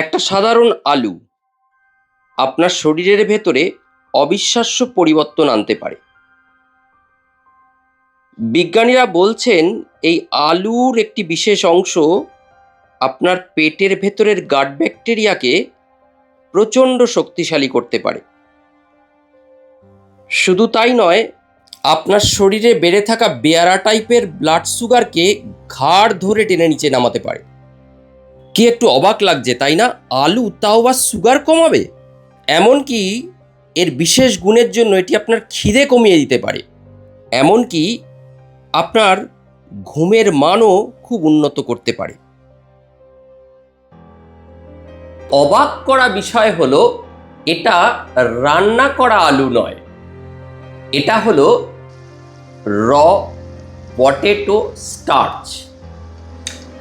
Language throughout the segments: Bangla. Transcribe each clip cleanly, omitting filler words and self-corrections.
একটা সাধারণ আলু আপনার শরীরের ভেতরে অবিশ্বাস্য পরিবর্তন আনতে পারে। বিজ্ঞানীরা বলছেন এই আলুর একটি বিশেষ অংশ আপনার পেটের ভেতরের গাট ব্যাকটেরিয়াকে প্রচণ্ড শক্তিশালী করতে পারে। শুধু তাই নয়, আপনার শরীরে বেড়ে থাকা বেয়ারা টাইপের ব্লাড সুগারকে ঘাড় ধরে টেনে নিচে নামাতে পারে। কি একটু অবাক লাগছে তাই না? আলু তাও বা সুগার কমাবে! এমনকি এর বিশেষ গুণের জন্য এটি আপনার খিদে কমিয়ে দিতে পারে। এমনকি আপনার ঘুমের মানও খুব উন্নত করতে পারে। অবাক করা বিষয় হলো, এটা রান্না করা আলু নয়, এটা হলো র পটেটো স্টার্চ।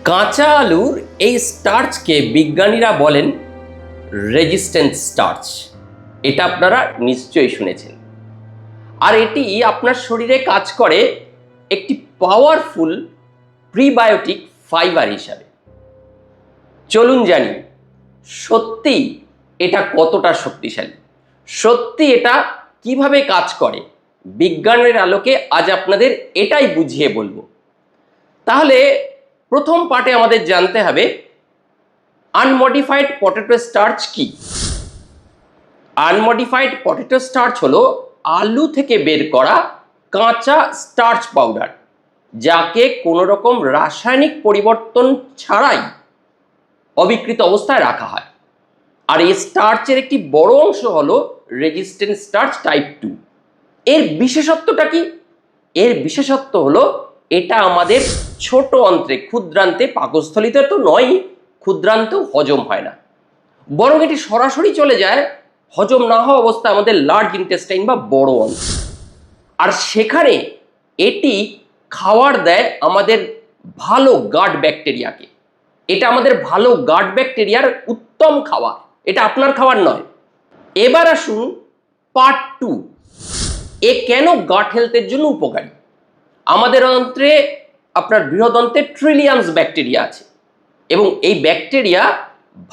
কাঁচা আলুর এই স্টার্চকে বিজ্ঞানীরা বলেন রেজিস্ট্যান্ট স্টার্চ। এটা আপনারা নিশ্চয়ই শুনেছেন। আর এটি আপনার শরীরে কাজ করে একটি পাওয়ারফুল প্রিবায়োটিক ফাইবার হিসাবে। চলুন জানি সত্যি এটা কতটা শক্তিশালী, সত্যি এটা কিভাবে কাজ করে। বিজ্ঞানের আলোকে আজ আপনাদের এটাই বুঝিয়ে বলবো। তাহলে প্রথম পার্টে আমাদের জানতে হবে আনমডিফাইড পটেটো স্টার্চ কি। আনমডিফাইড পটেটো স্টার্চ হলো আলু থেকে বের করা কাঁচা স্টার্চ পাউডার, যাকে কোনো রকম রাসায়নিক পরিবর্তন ছাড়াই অবিকৃত অবস্থায় রাখা হয়। আর এই স্টার্চের একটি বড় অংশ হলো রেজিস্ট্যান্ট স্টার্চ টাইপ 2। এর বিশেষত্বটা কি? এর বিশেষত্ব হলো এটা আমাদের ছোট অন্ত্রে, ক্ষুদ্রান্তে, পাকস্থলিতে তো নয়, ক্ষুদ্রান্তেও হজম হয় না, বরং এটি সরাসরি চলে যায় হজম না হওয়া অবস্থায় আমাদের লার্জ ইন্টেস্টাইন বা বড় অন্ত্র। আর সেখানে এটি খাবার দেয় আমাদের ভালো গাট ব্যাকটেরিয়াকে। এটা আমাদের ভালো গাট ব্যাকটেরিয়ার উত্তম খাবার, এটা আপনার খাবার নয়। এবার আসুন পার্ট 2, এ কেন গাট হেলথের জন্য উপকারী। আমাদের অন্ত্রে, আপনার বৃহদন্ত্রে ট্রিলিয়নস ব্যাকটেরিয়া আছে এবং এই ব্যাকটেরিয়া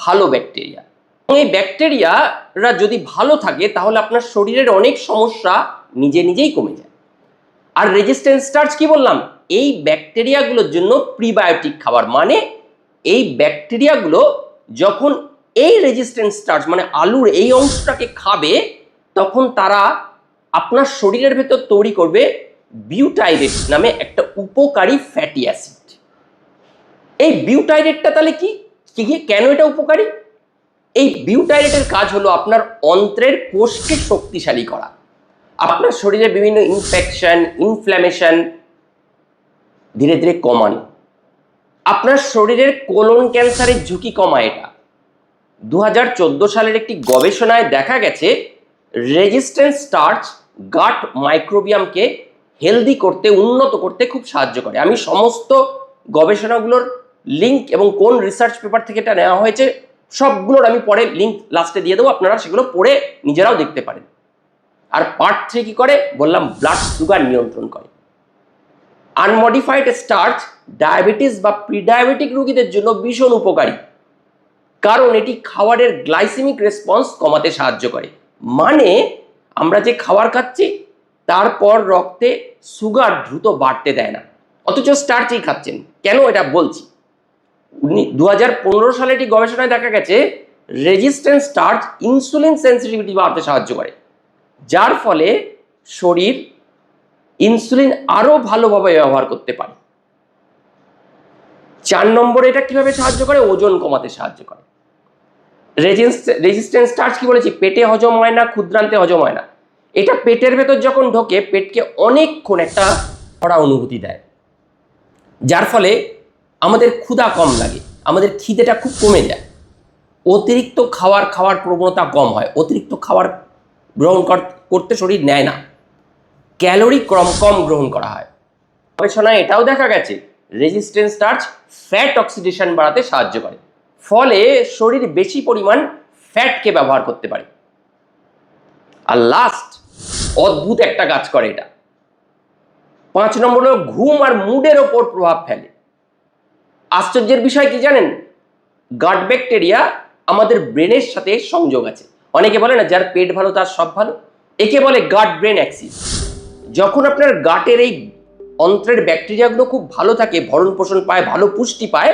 ভালো ব্যাকটেরিয়া। এই ব্যাকটেরিয়ারা যদি ভালো থাকে তাহলে আপনার শরীরের অনেক সমস্যা নিজে নিজেই কমে যায়। আর রেজিস্ট্যান্ট স্টার্চ কি বললাম? এই ব্যাকটেরিয়াগুলোর জন্য প্রিবায়োটিক খাবার। মানে এই ব্যাকটেরিয়াগুলো যখন এই রেজিস্ট্যান্ট স্টার্চ মানে আলুর এই অংশটাকে খাবে, তখন তারা আপনার শরীরের ভেতর তৈরি করবে বিউটাইরেট নামে একটা উপকারী ফ্যাটি অ্যাসিড। এই বিউটাইরেটটা তাহলে কি, কেন এটা উপকারী? এই বিউটাইরেটের কাজ হলো আপনার অন্ত্রের কোষকে শক্তিশালী করা, আপনার শরীরে বিভিন্ন ইনফেকশন, ইনফ্ল্যামেশন ধীরে ধীরে কমানো, আপনার শরীরের কোলন ক্যান্সারের ঝুঁকি কমায়। এটা 2014 সালের একটি গবেষণায় দেখা গেছে রেজিস্ট্যান্ট স্টার্চ গাট মাইক্রোবিয়ামকে হেলদি করতে, উন্নত করতে খুব সাহায্য করে। আমি সমস্ত গবেষণাগুলোর লিঙ্ক এবং কোন রিসার্চ পেপার থেকে এটা নেওয়া হয়েছে সবগুলোর আমি পরে লিঙ্ক লাস্টে দিয়ে দেবো, আপনারা সেগুলো পড়ে নিজেরাও দেখতে পারেন। আর পার্ট 3 কি করে বললাম? ব্লাড সুগার নিয়ন্ত্রণ করে। আনমডিফাইড স্টার্চ ডায়াবেটিস বা প্রিডায়াবেটিক রোগীদের জন্য ভীষণ উপকারী, কারণ এটি খাবারের গ্লাইসেমিক রেসপন্স কমাতে সাহায্য করে। মানে আমরা যে খাবার খাচ্ছি তারপর রক্তে সুগার দ্রুত বাড়তে দেয় না, অথচ স্টার্চই খাচ্ছেন। কেন এটা বলছি? 2015 সালে একটি গবেষণায় দেখা গেছে রেজিস্ট্যান্ট স্টার্চ ইনসুলিন সেন্সিটিভিটি বাড়াতে সাহায্য করে, যার ফলে শরীর ইনসুলিন আরো ভালোভাবে ব্যবহার করতে পারে। 4 নম্বরে এটা কিভাবে সাহায্য করে? ওজন কমাতে সাহায্য করে। রেজিস্ট্যান্ট স্টার্চ কি বলেছি? পেটে হজম হয় না, ক্ষুদ্রান্তে হজম হয় না। এটা পেটের ভেতর যখন ঢোকে পেটকে অনেকক্ষণ একটা ভরা অনুভূতি দেয়, যার ফলে আমাদের ক্ষুধা কম লাগে, আমাদের খিদেটা খুব কমে যায়, অতিরিক্ত খাওয়ার প্রবণতা কম হয়, অতিরিক্ত খাবার গ্রহণ করতে শরীর নেয় না, ক্যালোরি কম গ্রহণ করা হয়। গবেষণায় এটাও দেখা গেছে রেজিস্ট্যান্ট স্টার্চ ফ্যাট অক্সিডেশন বাড়াতে সাহায্য করে, ফলে শরীর বেশি পরিমাণ ফ্যাটকে ব্যবহার করতে পারে। আর লাস্ট, অদ্ভুত একটা কাজ করে এটা। 5 নম্বর হলো ঘুম আর মুডের ওপর প্রভাব ফেলে। আশ্চর্যের বিষয় কি জানেন? গাট ব্যাকটেরিয়া আমাদের ব্রেনের সাথে সংযোগ আছে। অনেকে বলে না যার পেট ভালো তার সব ভালো, একে বলে গাট ব্রেন অ্যাক্সিস। যখন আপনার গাটের এই অন্ত্রের ব্যাকটেরিয়াগুলো খুব ভালো থাকে, ভরণ পোষণ পায়, ভালো পুষ্টি পায়,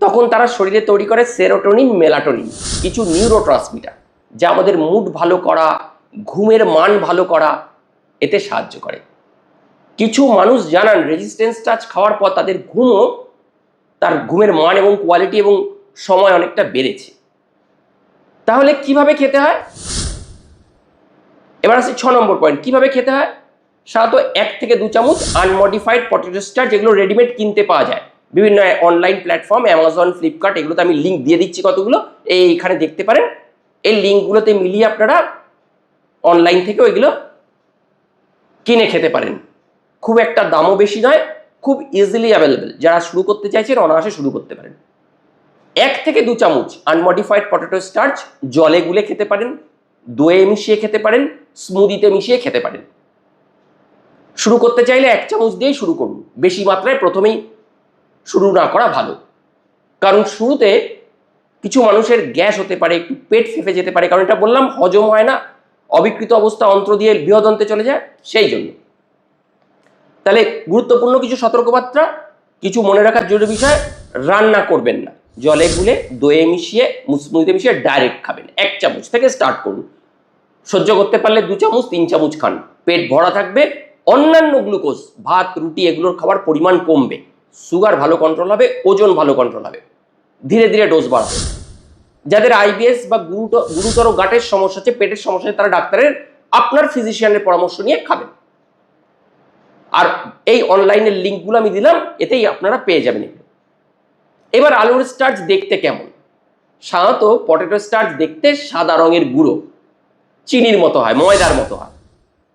তখন তারা শরীরে তৈরি করে সেরোটোনিন, মেলাটোনিন, কিছু নিউরোট্রান্সমিটার, যা আমাদের মুড ভালো করা, ঘুমের মান ভালো করা এতে সাহায্য করে। কিছু মানুষ জানান রেজিস্ট্যান্স স্টার্চ খাওয়ার পর তাদের তার ঘুমের মান এবং কোয়ালিটি এবং সময় অনেকটা বেড়েছে। তাহলে কিভাবে খেতে হয়? এবার আসি 6 নম্বর পয়েন্ট, কিভাবে খেতে হয়। সাধারণত 1 থেকে 2 চামচ আনমডিফাইড পটেটো স্টার্চ, যেগুলো রেডিমেড কিনতে পাওয়া যায় বিভিন্ন অনলাইন প্ল্যাটফর্ম, অ্যামাজন, ফ্লিপকার্ট, এগুলোতে আমি লিঙ্ক দিয়ে দিচ্ছি কতগুলো, এইখানে দেখতে পারেন। এই লিঙ্কগুলোতে মিলিয়ে আপনারা অনলাইন থেকে ওইগুলো কিনে খেতে পারেন। খুব একটা দামও বেশি নয়, খুব ইজিলি অ্যাভেলেবেল। যারা শুরু করতে চাইছেন অনায়াসে শুরু করতে পারেন। 1 থেকে 2 চামচ আনমডিফাইড পটেটো স্টার্চ জলে গুলে খেতে পারেন, দইয়ে মিশিয়ে খেতে পারেন, স্মুদিতে মিশিয়ে খেতে পারেন। শুরু করতে চাইলে 1 চামচ দিয়েই শুরু করুন, বেশি মাত্রায় প্রথমেই শুরু না করা ভালো। কারণ শুরুতে কিছু মানুষের গ্যাস হতে পারে, একটু পেট ফেঁপে যেতে পারে, কারণ এটা বললাম হজম হয় না, অবিকৃত অবস্থা অন্ত্র দিয়ে বৃহদন্তে চলে যায়, সেই জন্য। তাহলে গুরুত্বপূর্ণ কিছু সতর্কবার্তা, কিছু মনে রাখার জরুরি বিষয়: রান্না করবেন না, জলে গুলে দইয়ে মিশিয়ে, স্মুদিতে মিশিয়ে ডাইরেক্ট খাবেন। 1 চামচ থেকে স্টার্ট করুন, সহ্য করতে পারলে 2 চামচ 3 চামচ খান, পেট ভরা থাকবে। অন্যান্য গ্লুকোজ, ভাত, রুটি, এগুলোর খাবার পরিমাণ কমবে, সুগার ভালো কন্ট্রোল হবে, ওজন ভালো কন্ট্রোল হবে, ধীরে ধীরে ডোজ বাড়াবে। যাদের আইবিএস বা গুরুতর গাটের সমস্যা আছে, পেটের সমস্যা আছে, তারা ডাক্তারের, আপনার ফিজিশিয়ানের পরামর্শ নিয়ে খাবেন। আর এই অনলাইনের লিঙ্কগুলো আমি দিলাম, এতেই আপনারা পেয়ে যাবেন এগুলো। এবার আলুর স্টার্চ দেখতে কেমন? সাধারণত পটেটো স্টার্চ দেখতে সাদা রঙের গুঁড়ো, চিনির মতো হয়, ময়দার মতো হয়,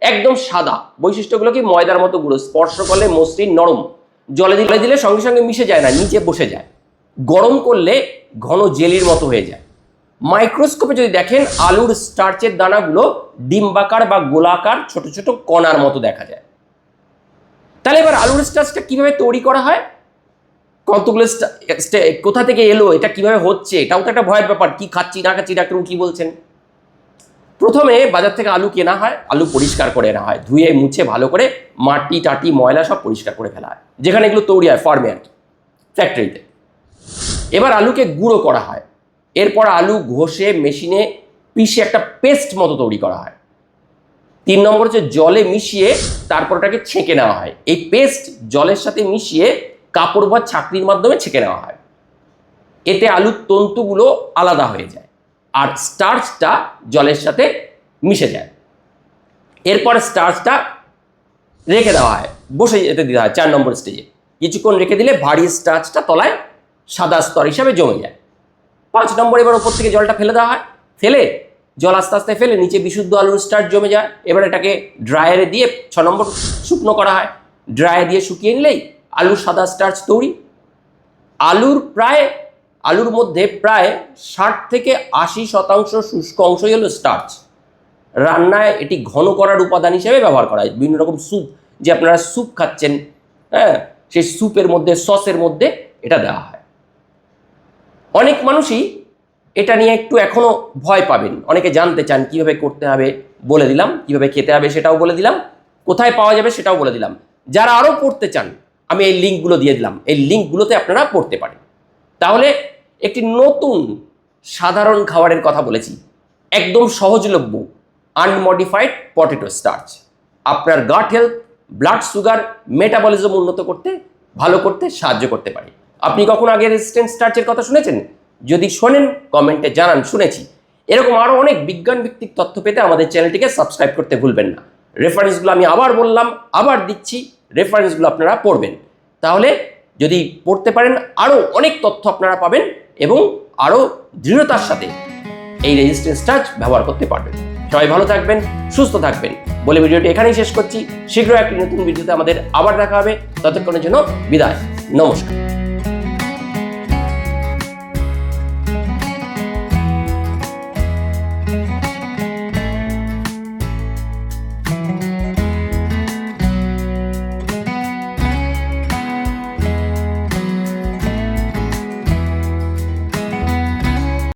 একদম সাদা। বৈশিষ্ট্যগুলো কি? ময়দার মতো গুঁড়ো, স্পর্শ করলে মসৃণ, নরম, জলে দিলে সঙ্গে সঙ্গে মিশে যায় না, নিচে বসে যায়, গরম করলে ঘন জেলির মতো হয়ে যায়। মাইক্রোস্কোপে যদি দেখেন, আলুর স্টার্চের দানাগুলো ডিম্বাকার বা গোলাকার ছোট ছোট কণার মতো দেখা যায়। তাহলে এবার আলুর স্টার্চটা কিভাবে তৈরি করা হয়, কতগুলো কোথা থেকে এলো, এটা কিভাবে হচ্ছে, এটাও তো একটা ভয়ের ব্যাপার। কি খাচ্ছি না খাচ্ছি, ডাক্তারবাবু কি বলছেন? প্রথমে বাজার থেকে আলু কেনা হয়, আলু পরিষ্কার করে নেওয়া হয়, ধুয়ে মুছে ভালো করে, মাটি টাটি ময়লা সব পরিষ্কার করে ফেলা হয়, যেখানে এগুলো তৈরি হয়, ফার্মে আর কি, ফ্যাক্টরিতে। এবার আলুকে গুঁড়ো করা হয়, এরপর আলু ঘষে মেশিনে পিষে একটা পেস্ট মতো তৈরি করা হয়। 3 নম্বর হচ্ছে জলে মিশিয়ে তারপর ওটাকে ছেঁকে নেওয়া হয়। এই পেস্ট জলের সাথে মিশিয়ে কাপড় বা ছাঁকনির মাধ্যমে ছেঁকে নেওয়া হয়। এতে আলুর তন্তুগুলো আলাদা হয়ে যায় আর স্টার্চটা জলের সাথে মিশে যায়। এরপর স্টার্চটা রেখে দেওয়া হয়, বসে যেতে দেওয়া হয় 4 নম্বর স্টেজে। কিছুক্ষণ রেখে দিলে ভারী স্টার্চটা তলায় সাদা স্তর হিসাবে জমে যায়। 5 নম্বর, এবার ওপর থেকে জলটা ফেলে দেওয়া হয়, ফেলে জল আস্তে আস্তে ফেলে নিচে বিশুদ্ধ আলুর স্টার্চ জমে যায়। এবার এটাকে ড্রায়ারে দিয়ে 6 নম্বর শুকনো করা হয়, ড্রায়ারে দিয়ে শুকিয়ে নিলেই আলুর সাদা স্টার্চ তৈরি। আলুর মধ্যে প্রায় 60 থেকে 80% শুষ্ক অংশই হলো স্টার্চ। রান্নায় এটি ঘন করার উপাদান হিসেবে ব্যবহার করা হয়। বিভিন্ন রকম স্যুপ, যে আপনারা স্যুপ খাচ্ছেন, হ্যাঁ, সেই স্যুপের মধ্যে, সসের মধ্যে এটা দেওয়া হয়। অনেক মানুষই এটা নিয়ে একটু এখনো ভয় পাবেন, অনেকে জানতে চান কিভাবে করতে হবে, বলে দিলাম, কিভাবে খেতে হবে সেটাও বলে দিলাম, কোথায় পাওয়া যাবে সেটাও বলে দিলাম। যারা আরও পড়তে চান, আমি এই লিঙ্কগুলো দিয়ে দিলাম, এই লিঙ্কগুলোতে আপনারা পড়তে পারেন। তাহলে একটি নতুন সাধারণ খাবারের কথা বলেছি, একদম সহজলভ্য আনমডিফাইড পটেটো স্টার্চ আপনার গাট হেলথ, ব্লাড সুগার, মেটাবলিজম উন্নত করতে, ভালো করতে সাহায্য করতে পারে। আপনি কখন আগে রেজিস্ট্যান্স স্টার্চের কথা শুনেছেন? যদি শোনেন কমেন্টে জানান শুনেছি। এরকম আরও অনেক বিজ্ঞান ভিত্তিক তথ্য পেতে আমাদের চ্যানেলটিকে সাবস্ক্রাইব করতে ভুলবেন না। রেফারেন্সগুলো আমি আবার বললাম, আবার দিচ্ছি, রেফারেন্সগুলো আপনারা পড়বেন। তাহলে যদি পড়তে পারেন, আরও অনেক তথ্য আপনারা পাবেন এবং আরও দৃঢ়তার সাথে এই রেজিস্ট্যান্স স্টার্চ ব্যবহার করতে পারবেন। সবাই ভালো থাকবেন, সুস্থ থাকবেন বলে ভিডিওটি এখানেই শেষ করছি। শীঘ্রই একটি নতুন ভিডিওতে আমাদের আবার দেখা হবে। ততক্ষণের জন্য বিদায়, নমস্কার।